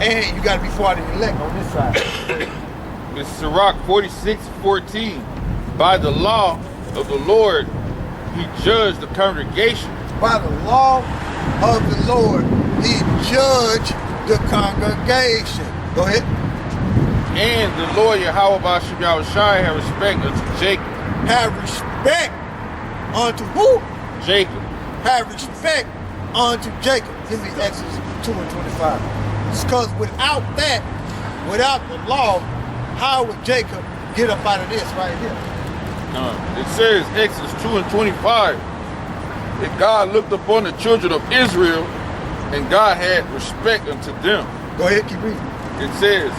And you got to be part of the elect on this side. It's Sirach 46:14. By the law of the Lord, he judged the congregation. By the law of the Lord, he judged the congregation. Go ahead. And the Lord Yahweh Bashim Yahushai have respect unto Jacob. Have respect unto who? Jacob. Have respect unto Jacob. Give me Exodus 2:25. Because without that, without the law, how would Jacob get up out of this right here? It says, Exodus 2:25, that God looked upon the children of Israel, and God had respect unto them. Go ahead, keep reading. It says,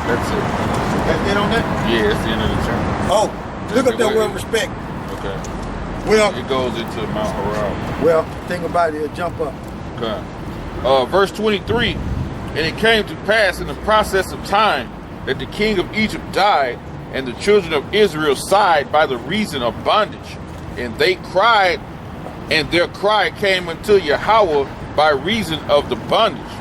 that's it. That's it on that? Yeah, it's the end of the term. Oh, look up that word respect. Okay. Well, it goes into Mount Haram. Well, think about it, it'll jump up. Okay. Verse 23, and it came to pass in the process of time that the king of Egypt died, and the children of Israel sighed by the reason of bondage. And they cried, and their cry came unto Yahweh by reason of the bondage.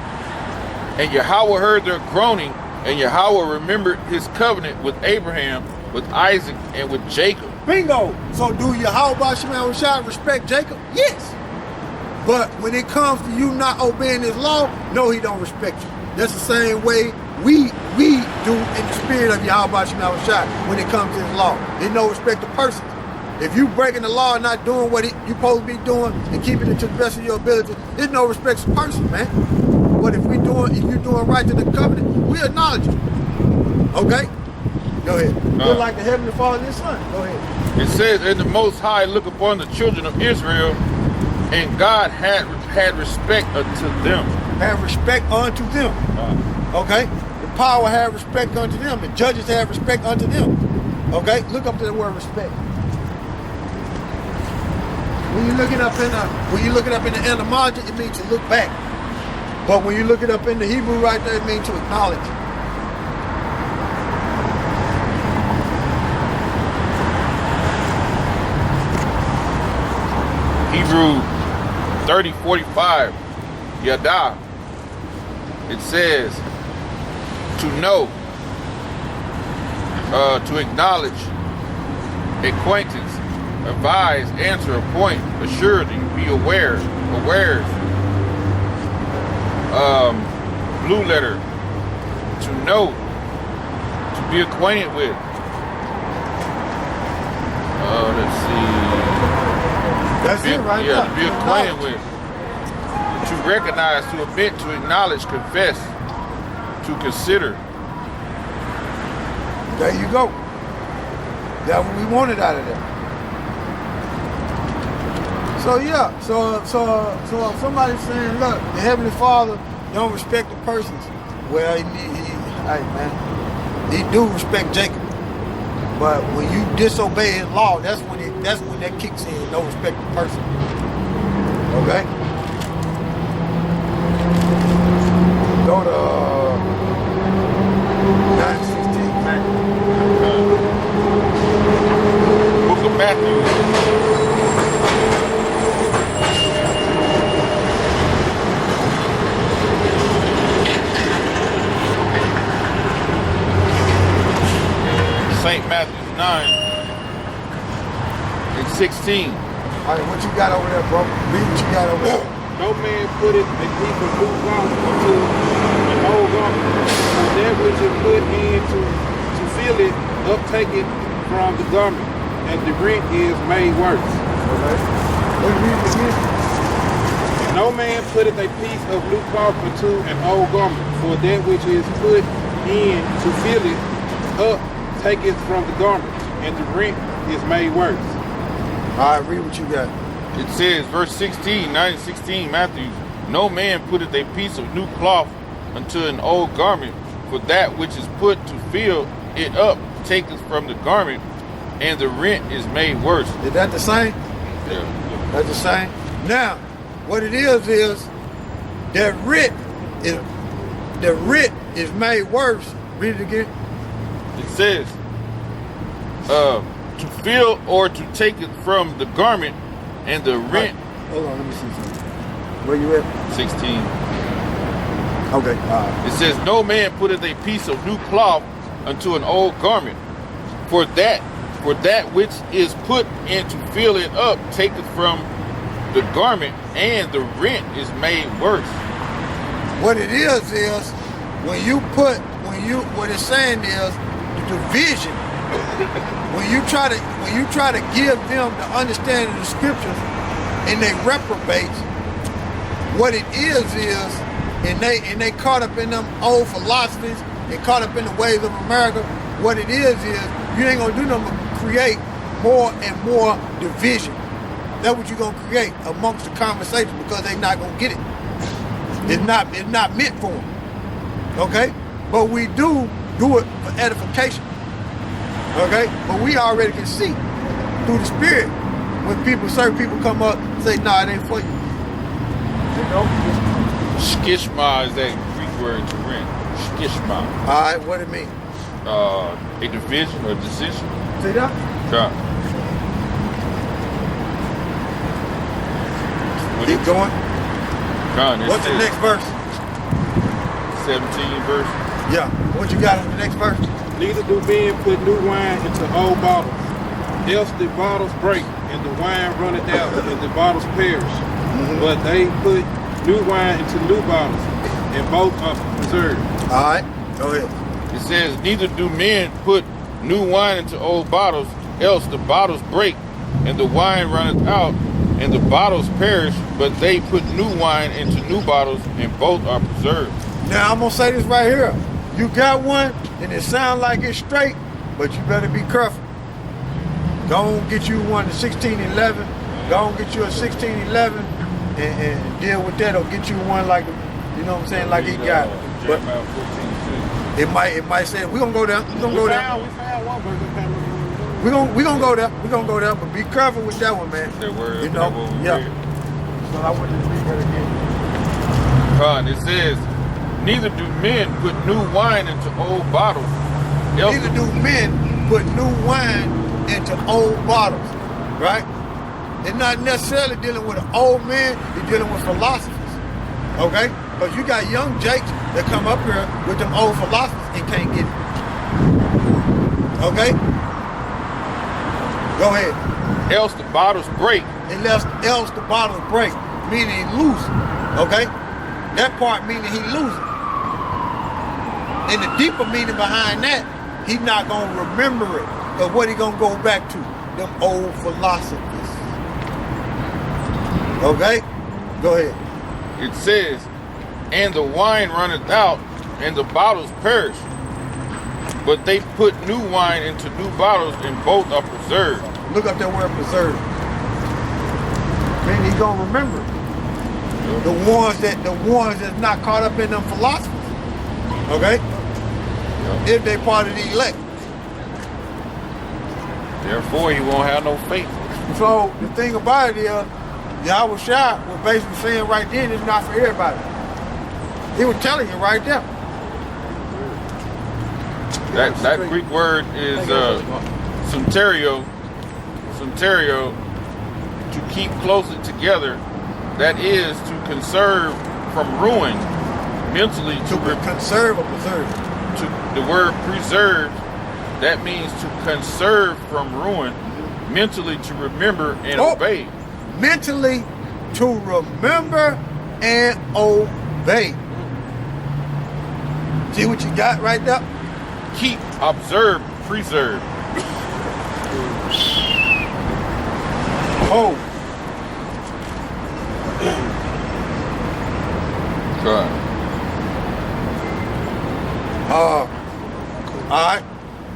And Yahweh heard their groaning, and Yahweh remembered his covenant with Abraham, with Isaac, and with Jacob. Bingo! So do Yahweh Bashim Yahushai respect Jacob? Yes. But when it comes to you not obeying his law, no, he don't respect you. That's the same way we do in the spirit of Yahweh Bashim Yahushai when it comes to his law. There's no respect of persons. If you breaking the law and not doing what you supposed to be doing and keeping it to the best of your ability, there's no respect of person, man. But if you're doing right to the covenant, we acknowledge it. Okay? Go ahead. You're like the Heavenly Father and His Son. Go ahead. It says, and the Most High look upon the children of Israel, and God had respect unto them. Have respect unto them. Okay? The power have respect unto them. The judges have respect unto them. Okay? Look up to the word respect. When you look it up in the etymology, it means to look back. But when you look it up in the Hebrew right there, it means to acknowledge. Hebrew 30:45, Yada. It says to know, to acknowledge, acquaintance, advise, answer, appoint, assuredly, be aware, awares. Blue letter, to know, to be acquainted with. Let's see. That's it right there. Yeah, to be acquainted with. To recognize, to admit, to acknowledge, confess, to consider. There you go. That's what we wanted out of that. So yeah, so if somebody's saying, look, the Heavenly Father don't respect the persons. Well, he do respect Jacob. But when you disobey his law, that's when that kicks in. No respect the person. Okay? Go to 9:16, man. Book of Matthew. St. Matthew 9:16. All right, what you got over there, bro? Read what you got over there. No man putteth a piece of new cloth into an old garment, for that which is put in to fill it, uptake it from the garment, and the rent is made worse. Okay. What you read again? No man putteth a piece of new cloth into an old garment, for that which is put in to fill it, take it from the garment, and the rent is made worse. All right, read what you got. It says, verse 16, 9:16, Matthew, no man putteth a piece of new cloth unto an old garment, for that which is put to fill it up taketh from the garment, and the rent is made worse. Is that the same? Yeah. That's the same. Now, what it is that rent is made worse. Read it again. It says, to fill or to take it from the garment, and the rent. Hold on, let me see something. Where you at? 16. Okay. It says, no man putteth a piece of new cloth unto an old garment, for that which is put in to fill it up taketh from the garment, and the rent is made worse. What it is what it's saying is the division. When you try to give them the understanding of the scriptures and they reprobates, what it is and they caught up in them old philosophies and caught up in the ways of America, what it is you ain't gonna do nothing but create more and more division. That's what you're gonna create amongst the conversation because they're not gonna get it. It's not meant for them. Okay? But we do it for edification. Okay? But we already can see through the spirit when certain people come up and say, nah, it ain't for you. You know? Skishma is that Greek word to rent. Skishma. Alright, what it mean? A division or decision. See that? Yeah. Keep going. What's the next verse? 17 verse. Yeah. What you got on the next verse? Neither do men put new wine into old bottles, else the bottles break, and the wine runneth out, and the bottles perish. But they put new wine into new bottles, and both are preserved. All right, go ahead. It says, neither do men put new wine into old bottles, else the bottles break, and the wine runneth out, and the bottles perish, but they put new wine into new bottles, and both are preserved. Now, I'm going to say this right here. You got one, and it sounds like it's straight, but you better be careful. Go on get you one, the 1611. Go on get you a 1611 and deal with that, or get you one like, you know what I'm saying, like he got. But it might say, we're going to go there. We're going to go there. We found one, but we gonna go there. We're going to go there, but be careful with that one, man. That word, you know? Yeah. So I want you to read that again. It says, neither do men put new wine into old bottles. Neither do men put new wine into old bottles, right? They're not necessarily dealing with an old man, they're dealing with philosophers, okay? Because you got young jakes that come up here with them old philosophers and can't get it, okay? Go ahead. Else the bottles break. Else the bottles break, meaning loose, okay? That part meaning he losing. And the deeper meaning behind that, he not going to remember it. Because what he going to go back to? Them old philosophies. Okay? Go ahead. It says, and the wine runneth out, and the bottles perish. But they put new wine into new bottles, and both are preserved. Look up that word preserved. Man, he going to remember it. The ones that's not caught up in them philosophies. Okay? If they part of the elect. Therefore, he won't have no faith. So the thing about it is, Yahweh Shai was basically saying right then, it's not for everybody. He was telling you right there. That Greek word is sunterio, to keep closer together. That is to conserve from ruin, mentally to conserve or preserve. To the word preserve, that means to conserve from ruin, mentally to remember and obey. Mentally to remember and obey. See what you got right there? Keep, observe, preserve. Oh. God. All right.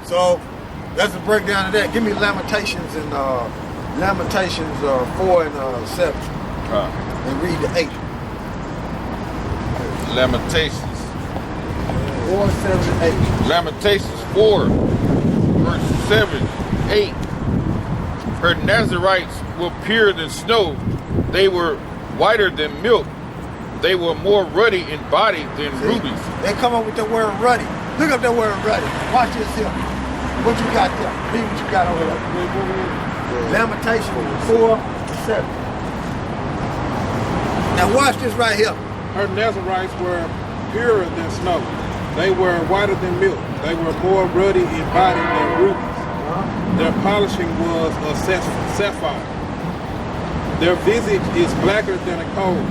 So that's a breakdown of that. Give me Lamentations and 4 and 7. And read the 8. Lamentations 4, 7, and 8. Lamentations 4, verse 7, 8. Her Nazarites were purer than snow. They were whiter than milk. They were more ruddy in body than rubies. They come up with the word ruddy. Look up that word ruddy. Watch this here. What you got there? Read what you got over there. Lamentations 4 and 7. Now watch this right here. Her Nazarites were purer than snow. They were whiter than milk. They were more ruddy in body than rubies. Their polishing was a sapphire. Their visage is blacker than a coal.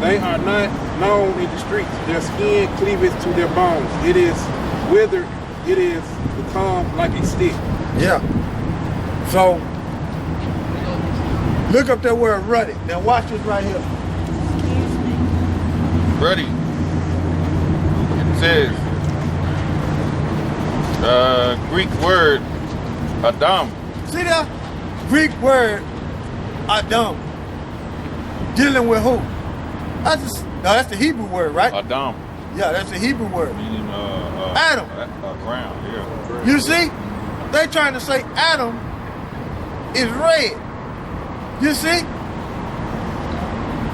They are not known in the streets. Their skin cleaveth to their bones. It is withered. It is become like a stick. Yeah. So, look up that word ruddy. Now watch this right here. Ruddy. It says, Greek word, Adam. See that? Greek word, Adam. Dealing with who? That's the Hebrew word, right? Adam. Yeah, that's the Hebrew word. Meaning, Adam. Ground, yeah. You see? They trying to say Adam is red. You see?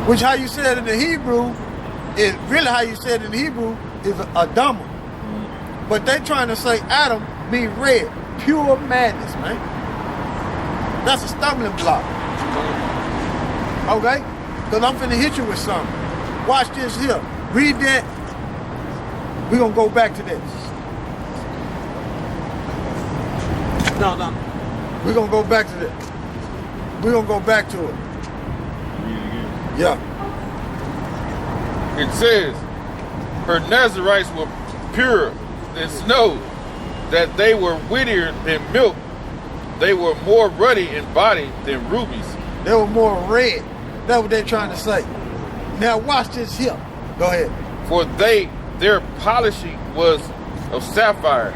Which how you said in the Hebrew is really how you said in Hebrew is Adama. But they trying to say Adam mean red. Pure madness, man. That's a stumbling block. Okay? Because I'm finna hit you with something. Watch this here. Read that. We're gonna go back to this. No. We're gonna go back to this. We're gonna go back to it. Read it again. Yeah. It says, her Nazarites were purer than snow, that they were whiter than milk. They were more ruddy in body than rubies. They were more red. That's what they're trying to say. Now watch this here. Go ahead. For their polishing was of sapphire.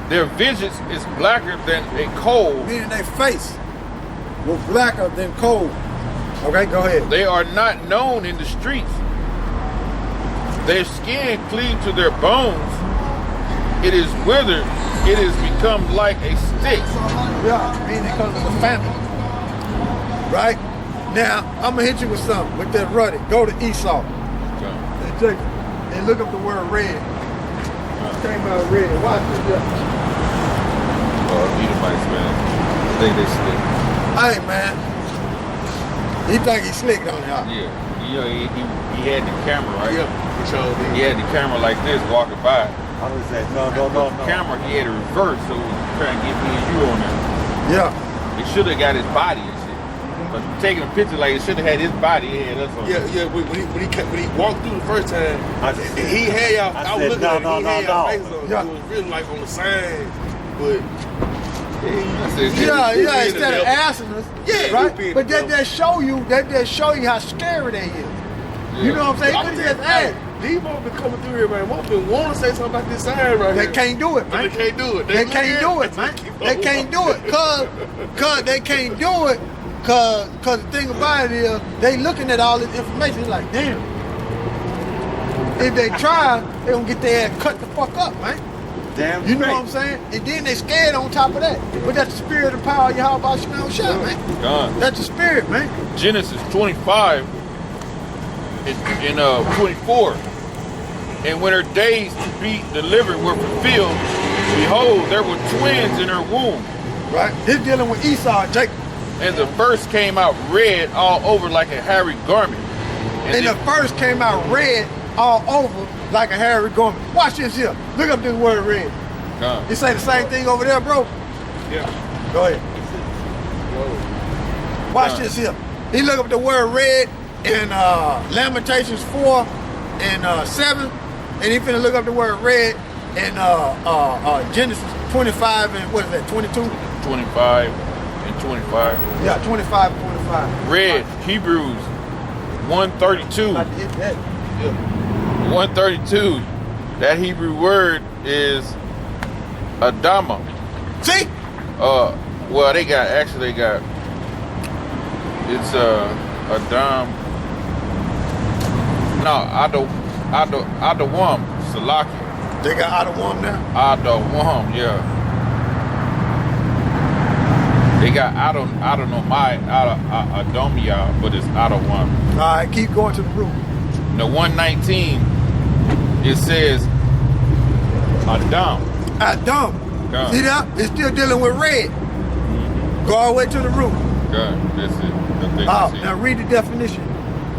Their visage is blacker than a coal. Meaning their face was blacker than coal. Okay, go ahead. They are not known in the streets. Their skin cleaved to their bones. It is withered. It is become like a stick. Yeah, meaning because of the famine. Right? Now, I'm going to hit you with something. With that ruddy. Go to Esau. And check it. And look up the word red. Came out red. Watch this. Edomites, man. I think they slick. Hey, man. He think he slick on y'all. Yeah. You know, he had the camera, right? Yeah, for sure. He had the camera like this walking by. I was saying, no. The camera, he had it reversed, so it was trying to get me and you on there. Yeah. It should have got his body and shit. But taking a picture like it should have had his body. It had us on. Yeah. When he walked through the first time, he had y'all. I was looking at it. He had y'all faces on. Yeah. It was really like on the signs, but Yeah, instead of asking us. Yeah, right? But that just show you how scary they is. Yeah. You know what I'm saying? You just ask. These folks been coming through here, man. Most been want to say something about this sign right here. They can't do it, man. They can't do it. They can't do it, man. They can't do it, cause they can't do it, cause the thing about it is they looking at all this information like, damn. If they try, they gonna get their ass cut the fuck up, man. Damn. You know what I'm saying? And then they scared on top of that. But that's the spirit and power of Yahweh Shemel Shah, man. God. That's the spirit, man. Genesis 25 and 24. And when her days to be delivered were fulfilled, behold, there were twins in her womb. Right? This dealing with Esau and Jacob. And the first came out red all over like a hairy garment. And the first came out red all over like a hairy garment. Watch this here. Look up this word red. You say the same thing over there, bro? Yeah. Go ahead. Watch this here. He look up the word red in Lamentations 4 and 7. And he finna look up the word red in Genesis 25 and what is that, 22? 25 and 25. Yeah, 25 and 25. Red, Hebrews 132. About to hit that. 132. That Hebrew word is Adama. See? Well, they got it's Adam. No, Adawam, Salaki. They got Adawam now? Adawam, yeah. They got Adomia, but it's Adawam. All right, keep going to the root. The 119, it says Adam. Adam. God. See that? It's still dealing with red. Go all the way to the root. God, that's it. I think that's it. Now read the definition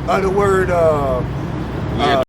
of the word We had